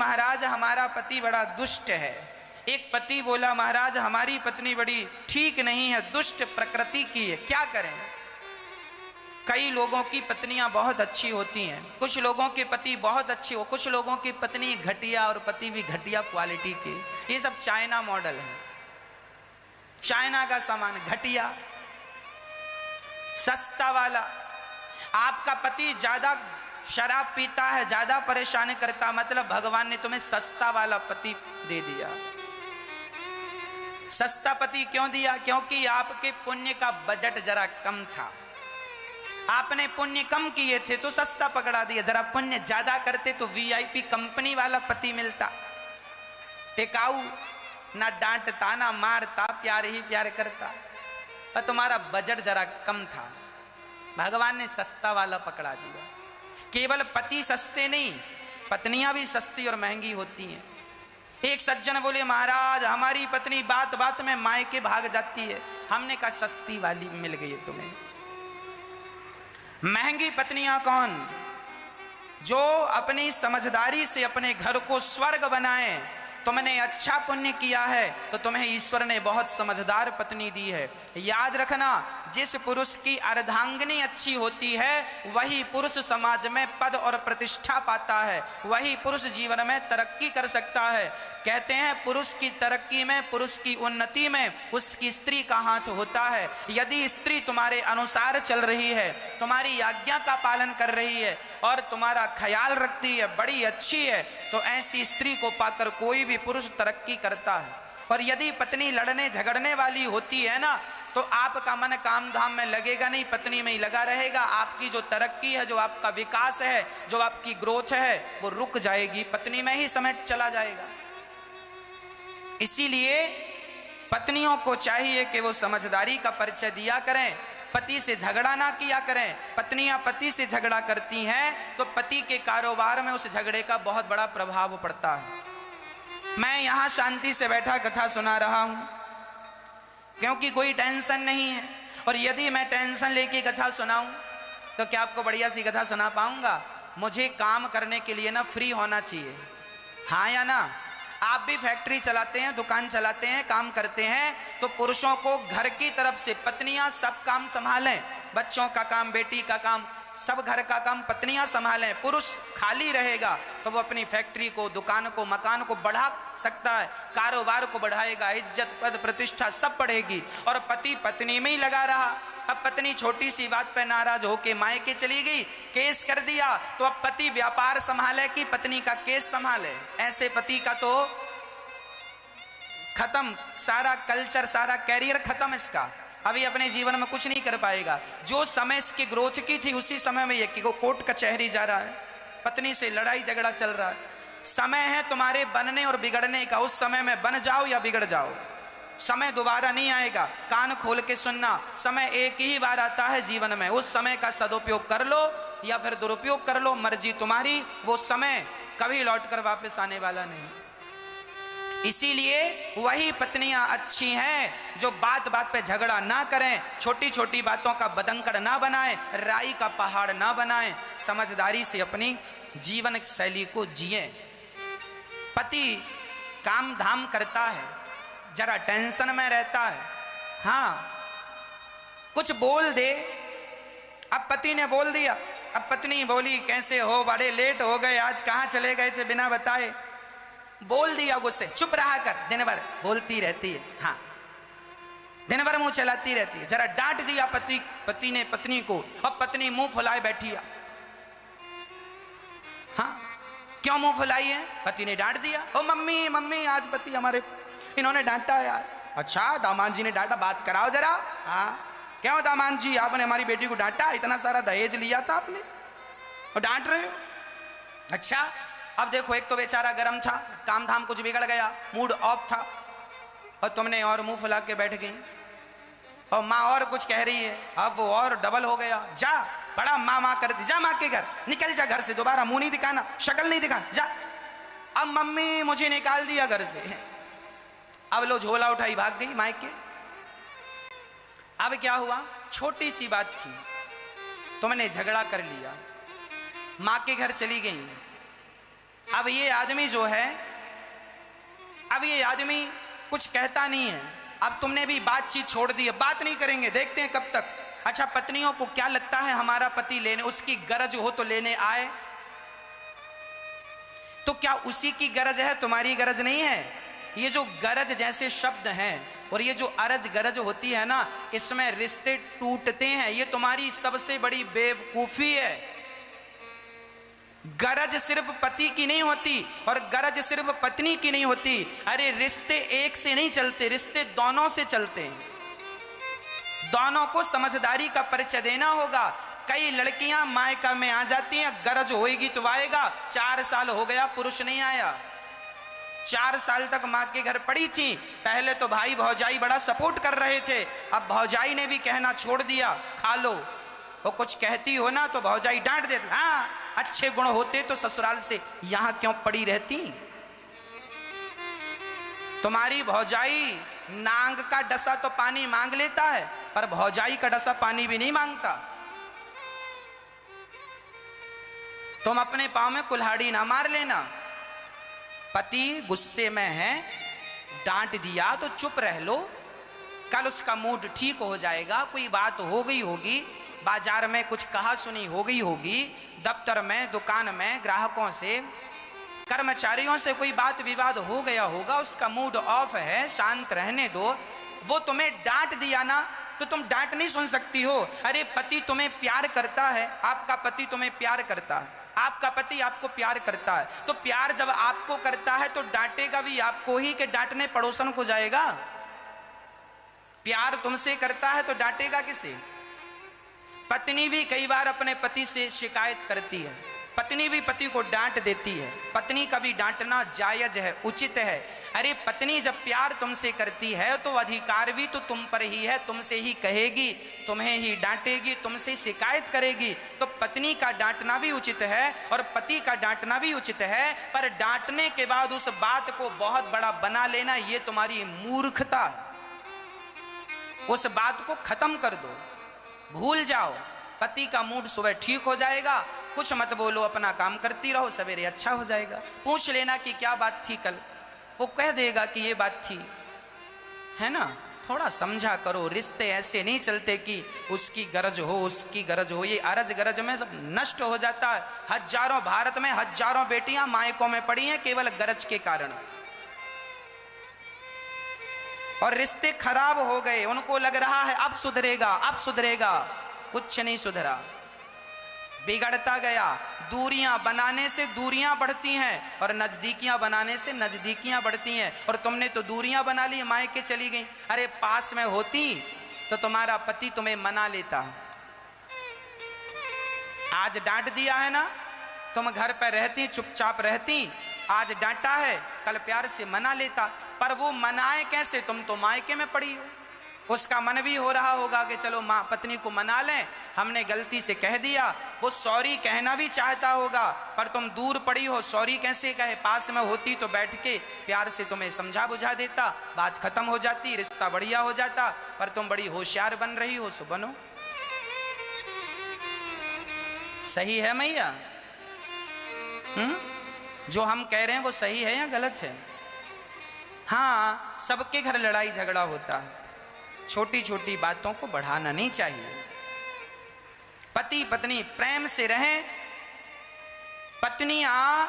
महाराज हमारा पति बड़ा दुष्ट है। एक पति बोला महाराज हमारी पत्नी बड़ी ठीक नहीं है, दुष्ट प्रकृति की है, क्या करें। कई लोगों की पत्नियां बहुत अच्छी होती हैं, कुछ लोगों के पति बहुत अच्छे हो, कुछ लोगों की पत्नी घटिया और पति भी घटिया क्वालिटी की। ये सब चाइना मॉडल है, चाइना का सामान घटिया सस्ता वाला। आपका पति ज्यादा शराब पीता है, ज्यादा परेशान करता, मतलब भगवान ने तुम्हें सस्ता वाला पति दे दिया। सस्ता पति क्यों दिया? क्योंकि आपके पुण्य का बजट जरा कम था, आपने पुण्य कम किए थे तो सस्ता पकड़ा दिया। जरा पुण्य ज्यादा करते तो वीआईपी कंपनी वाला पति मिलता, टिकाऊ, ना डांटता ना मारता, प्यार ही प्यार करता। पर तुम्हारा बजट जरा कम था, भगवान ने सस्ता वाला पकड़ा दिया। केवल पति सस्ते नहीं, पत्नियां भी सस्ती और महंगी होती हैं। एक सज्जन बोले महाराज हमारी पत्नी बात बात में मायके भाग जाती है। हमने कहा सस्ती वाली मिल गई तुम्हें। महंगी पत्नियां कौन? जो अपनी समझदारी से अपने घर को स्वर्ग बनाए। तुमने अच्छा पुण्य किया है तो तुम्हें ईश्वर ने बहुत समझदार पत्नी दी है। याद रखना, जिस पुरुष की अर्धांगिनी अच्छी होती है वही पुरुष समाज में पद और प्रतिष्ठा पाता है, वही पुरुष जीवन में तरक्की कर सकता है। कहते हैं पुरुष की तरक्की में, पुरुष की उन्नति में उसकी स्त्री का हाथ होता है। यदि स्त्री तुम्हारे अनुसार चल रही है, तुम्हारी आज्ञा का पालन कर रही है और तुम्हारा ख्याल रखती है, बड़ी अच्छी है, तो ऐसी स्त्री को पाकर कोई भी पुरुष तरक्की करता है। और यदि पत्नी लड़ने झगड़ने वाली होती है ना, तो आपका मन काम धाम में लगेगा नहीं, पत्नी में ही लगा रहेगा। आपकी जो तरक्की है, जो आपका विकास है, जो आपकी ग्रोथ है, वो रुक जाएगी, पत्नी में ही समय चला जाएगा। इसीलिए पत्नियों को चाहिए कि वो समझदारी का परिचय दिया करें, पति से झगड़ा ना किया करें। पत्नियां पति से झगड़ा करती हैं तो पति के कारोबार में उस झगड़े का बहुत बड़ा प्रभाव पड़ता है। मैं यहां शांति से बैठा कथा सुना रहा हूं क्योंकि कोई टेंशन नहीं है, और यदि मैं टेंशन लेके कथा सुनाऊं तो क्या आपको बढ़िया सी कथा सुना पाऊंगा? मुझे काम करने के लिए ना फ्री होना चाहिए, हाँ या ना? आप भी फैक्ट्री चलाते हैं, दुकान चलाते हैं, काम करते हैं, तो पुरुषों को घर की तरफ से पत्नियां सब काम संभालें, बच्चों का काम, बेटी का काम, सब घर का काम पत्नियां संभालें। पुरुष खाली रहेगा तो वो अपनी फैक्ट्री को, दुकान को, मकान को बढ़ा सकता है, कारोबार को बढ़ाएगा, इज्जत पद प्रतिष्ठा सब बढ़ेगी। और पति पत्नी में ही लगा रहा। अब पत्नी छोटी सी बात पे नाराज होके मायके चली गई, केस कर दिया, तो अब पति व्यापार संभाले कि पत्नी का केस संभाले? ऐसे पति का तो खत्म, सारा कल्चर, सारा कैरियर खत्म इसका। अभी अपने जीवन में कुछ नहीं कर पाएगा। जो समय इसकी ग्रोथ की थी उसी समय में ये कोर्ट कचहरी जा रहा है, पत्नी से लड़ाई झगड़ा चल रहा है। समय है तुम्हारे बनने और बिगड़ने का, उस समय में बन जाओ या बिगड़ जाओ। समय दोबारा नहीं आएगा, कान खोल के सुनना। समय एक ही बार आता है जीवन में, उस समय का सदुपयोग कर लो या फिर दुरुपयोग कर लो, मर्जी तुम्हारी। वो समय कभी लौटकर वापस आने वाला नहीं। इसीलिए वही पत्नियां अच्छी हैं जो बात बात पे झगड़ा ना करें, छोटी छोटी बातों का बदंकड़ ना बनाएं, राई का पहाड़ ना बनाएं, समझदारी से अपनी जीवन शैली को जिए। पति काम धाम करता है, जरा टेंशन में रहता है, हाँ कुछ बोल दे। अब पति ने बोल दिया, अब पत्नी बोली कैसे हो, बड़े लेट हो गए आज, कहाँ चले गए थे बिना बताए? बोल दिया गुस्से, चुप रहा कर, दिन भर बोलती रहती है, हाँ दिन भर मुंह चलाती रहती है। जरा डांट दिया पति ने पत्नी को, अब पत्नी मुंह फुलाए बैठी है। हाँ क्यों मुंह फुलाई है? पति ने डांट दिया। ओ मम्मी मम्मी आज पति हमारे इन्होंने डांटा यार। अच्छा दामाद जी ने डांटा, बात कराओ जरा। हाँ क्यों दामाद जी आपने हमारी बेटी को डांटा? इतना सारा दहेज लिया था आपने और डांट रहे हो? अच्छा अब देखो, एक तो बेचारा गर्म था, काम धाम कुछ बिगड़ गया, मूड ऑफ था, और तुमने और मुंह फुला के बैठ गई। और माँ और कुछ कह रही है, अब वो और डबल हो गया। जा बड़ा माँ माँ कर दी, जा माँ के घर, निकल जा घर से, दोबारा मुंह नहीं दिखाना, शक्ल नहीं दिखाना, जा। अब मम्मी मुझे निकाल दिया घर से। अब लो झोला उठाई भाग गई मायके। अब क्या हुआ? छोटी सी बात थी, तुमने झगड़ा कर लिया, माँ के घर चली गई। अब ये आदमी जो है, अब ये आदमी कुछ कहता नहीं है। अब तुमने भी बातचीत छोड़ दी है, बात नहीं करेंगे, देखते हैं कब तक। अच्छा, पत्नियों को क्या लगता है हमारा पति लेने, उसकी गरज हो तो लेने आए, तो क्या उसी की गरज है, तुम्हारी गरज नहीं है? ये जो गरज जैसे शब्द हैं और ये जो अरज गरज होती है ना, इसमें रिश्ते टूटते हैं। ये तुम्हारी सबसे बड़ी बेवकूफी है। गरज सिर्फ पति की नहीं होती और गरज सिर्फ पत्नी की नहीं होती। अरे रिश्ते एक से नहीं चलते, रिश्ते दोनों से चलते हैं। दोनों को समझदारी का परिचय देना होगा। कई लड़कियां मायका में आ जाती हैं, गरज होएगी तो आएगा। 4 साल हो गया, पुरुष नहीं आया। 4 साल तक माँ के घर पड़ी थी। पहले तो भाई भौजाई बड़ा सपोर्ट कर रहे थे, अब भौजाई ने भी कहना छोड़ दिया, खा लो। वो कुछ कहती हो ना तो भौजाई डांट देती, हाँ अच्छे गुण होते तो ससुराल से यहां क्यों पड़ी रहती। तुम्हारी भौजाई नांग का डसा तो पानी मांग लेता है, पर भौजाई का डसा पानी भी नहीं मांगता। तुम अपने पांव में कुल्हाड़ी ना मार लेना। पति गुस्से में है, डांट दिया तो चुप रह लो, कल उसका मूड ठीक हो जाएगा। कोई बात हो गई होगी, बाजार में कुछ कहा सुनी हो गई होगी, दफ्तर में, दुकान में, ग्राहकों से, कर्मचारियों से कोई बात विवाद हो गया होगा, उसका मूड ऑफ है, शांत रहने दो। वो तुम्हें डांट दिया ना तो तुम डांट नहीं सुन सकती हो। अरे पति तुम्हें प्यार करता है, आपका पति तुम्हें प्यार करता है, आपका पति आपको प्यार करता है, तो प्यार जब आपको करता है तो डांटेगा भी आपको ही कि डांटने पड़ोसन को जाएगा? प्यार तुमसे करता है तो डांटेगा किसे? पत्नी भी कई बार अपने पति से शिकायत करती है, पत्नी भी पति को डांट देती है। पत्नी का भी डांटना जायज है, उचित है। अरे पत्नी जब प्यार तुमसे करती है तो अधिकार भी तो तुम पर ही है, तुमसे ही कहेगी, तुम्हें ही डांटेगी, तुमसे शिकायत करेगी। तो पत्नी का डांटना भी उचित है और पति का डांटना भी उचित है, पर डांटने के बाद उस बात को बहुत बड़ा बना लेना, ये तुम्हारी मूर्खता है। उस बात को खत्म कर दो, भूल जाओ। पति का मूड सुबह ठीक हो जाएगा, कुछ मत बोलो, अपना काम करती रहो, सवेरे अच्छा हो जाएगा। पूछ लेना कि क्या बात थी कल, वो कह देगा कि ये बात थी, है ना। थोड़ा समझा करो, रिश्ते ऐसे नहीं चलते कि उसकी गरज हो, उसकी गरज हो। ये अरज गरज में सब नष्ट हो जाता है। हजारों, भारत में हजारों बेटियां मायकों में पड़ी हैं केवल गरज के कारण, और रिश्ते खराब हो गए। उनको लग रहा है अब सुधरेगा, अब सुधरेगा, कुछ नहीं सुधरा, बिगड़ता गया। दूरियां बनाने से दूरियां बढ़ती हैं और नजदीकियां बनाने से नजदीकियां बढ़ती हैं। और तुमने तो दूरियां बना ली, मायके चली गई। अरे पास में होती तो तुम्हारा पति तुम्हें मना लेता। आज डांट दिया है ना, तुम घर पर रहती, चुपचाप रहती, आज डांटा है, कल प्यार से मना लेता। पर वो मनाए कैसे, तुम तो मायके में पड़ी हो। उसका मन भी हो रहा होगा कि चलो माँ पत्नी को मना लें, हमने गलती से कह दिया। वो सॉरी कहना भी चाहता होगा, पर तुम दूर पड़ी हो, सॉरी कैसे कहे। पास में होती तो बैठ के प्यार से तुम्हें समझा बुझा देता, बात खत्म हो जाती, रिश्ता बढ़िया हो जाता। पर तुम बड़ी होशियार बन रही हो, सो बनो। सही है मैया? जो हम कह रहे हैं वो सही है या गलत है? हाँ, सबके घर लड़ाई झगड़ा होता है, छोटी छोटी बातों को बढ़ाना नहीं चाहिए। पति पत्नी प्रेम से रहें। पत्नियां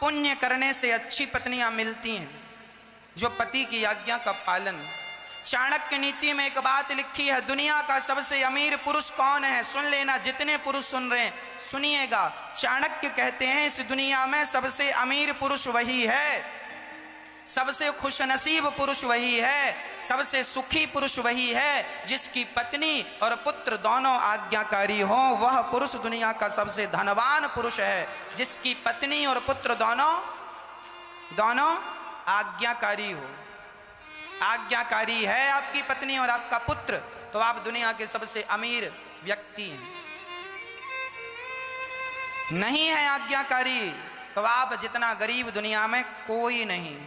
पुण्य करने से अच्छी पत्नियां मिलती हैं जो पति की आज्ञा का पालन। चाणक्य नीति में एक बात लिखी है, दुनिया का सबसे अमीर पुरुष कौन है? सुन लेना, जितने पुरुष सुन रहे हैं सुनिएगा। चाणक्य कहते हैं इस दुनिया में सबसे अमीर पुरुष वही है, सबसे खुशनसीब पुरुष वही है, सबसे सुखी पुरुष वही है जिसकी पत्नी और पुत्र दोनों आज्ञाकारी हों। वह पुरुष दुनिया का सबसे धनवान पुरुष है, जिसकी पत्नी और पुत्र दोनों आज्ञाकारी हो। आज्ञाकारी है आपकी पत्नी और आपका पुत्र, तो आप दुनिया के सबसे अमीर व्यक्ति हैं। नहीं है आज्ञाकारी तो आप जितना गरीब दुनिया में कोई नहीं।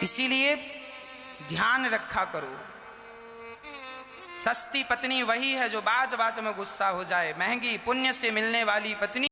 इसीलिए ध्यान रखा करो, सस्ती पत्नी वही है जो बात बात में गुस्सा हो जाए, महंगी पुण्य से मिलने वाली पत्नी